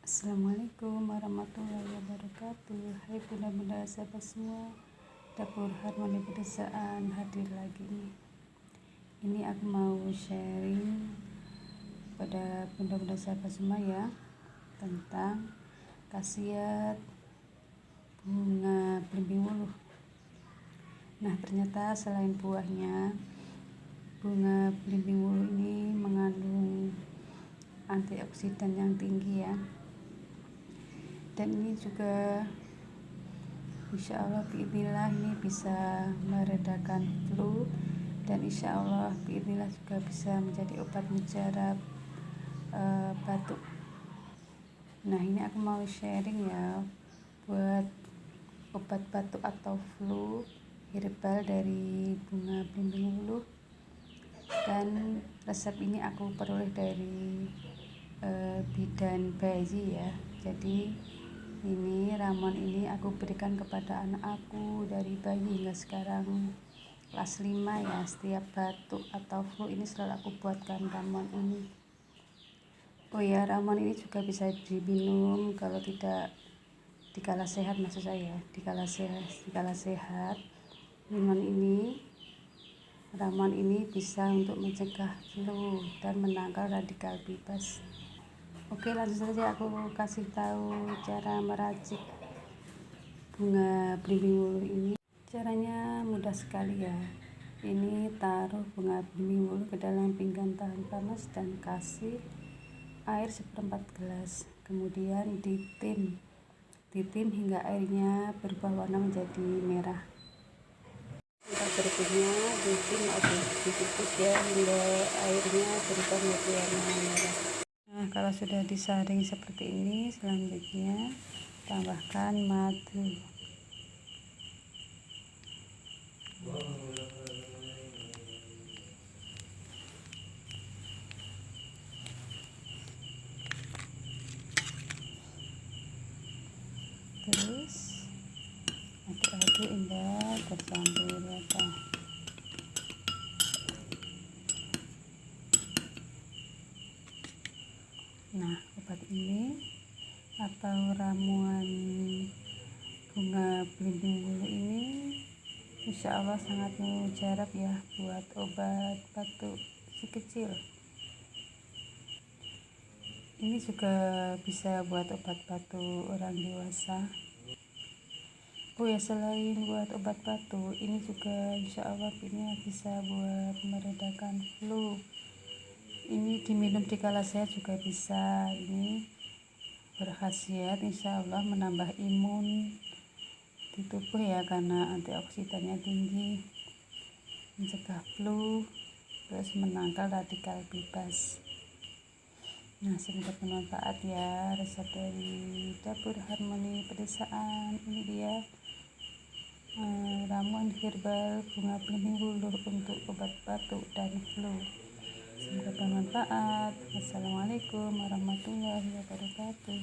Assalamualaikum warahmatullahi wabarakatuh. Hai bunda-bunda sahabat semua, dapur harmoni pedesaan hadir lagi nih. Ini aku mau sharing pada bunda-bunda sahabat semua ya, tentang khasiat bunga belimbing wuluh. Nah, ternyata selain buahnya, bunga belimbing wuluh ini mengandung antioksidan yang tinggi ya. Dan ini juga insya Allah biidznillah ini bisa meredakan flu, dan insya Allah biidznillah juga bisa menjadi obat mujarab batuk. Nah, ini aku mau sharing ya buat obat batuk atau flu herbal dari bunga belimbing wuluh. Dan resep ini aku peroleh dari bidan bayi ya. Jadi ini ramuan ini aku berikan kepada anak aku dari bayi hingga sekarang kelas 5 ya. Setiap batuk atau flu ini selalu aku buatkan ramuan ini. Oh ya, ramuan ini juga bisa diminum kalau tidak dikala sehat, maksud saya dikala sehat ramuan ini bisa untuk mencegah flu dan menangkal radikal bebas. Oke, langsung saja aku kasih tahu cara meracik bunga belimbing wuluh ini. Caranya mudah sekali ya. Ini taruh bunga belimbing wuluh ke dalam pinggan tahan panas dan kasih air 1/4 gelas. Kemudian ditim hingga airnya berubah warna menjadi merah. Untuk berikutnya ditim atau dikukus ya hingga airnya berubah menjadi warna merah. Nah, kalau sudah disaring seperti ini, selanjutnya tambahkan madu. Terus aduk-aduk hingga tercampur rata. Nah, obat ini atau ramuan bunga belimbing wuluh ini insya Allah sangat mujarab ya buat obat batuk si kecil. Ini juga bisa buat obat batuk orang dewasa. Oh ya, selain buat obat batuk, ini juga insya Allah ini bisa buat meredakan flu. Ini diminum dikala sehat juga bisa. Ini berkhasiat insya Allah menambah imun di tubuh ya, karena antioksidannya tinggi, mencegah flu, terus menangkal radikal bebas. Nah, semoga bermanfaat ya resep dari dapur harmoni pedesaan. Ini dia ramuan herbal bunga belimbing wuluh untuk obat batuk dan flu. Semoga bermanfaat. Wassalamualaikum warahmatullahi wabarakatuh.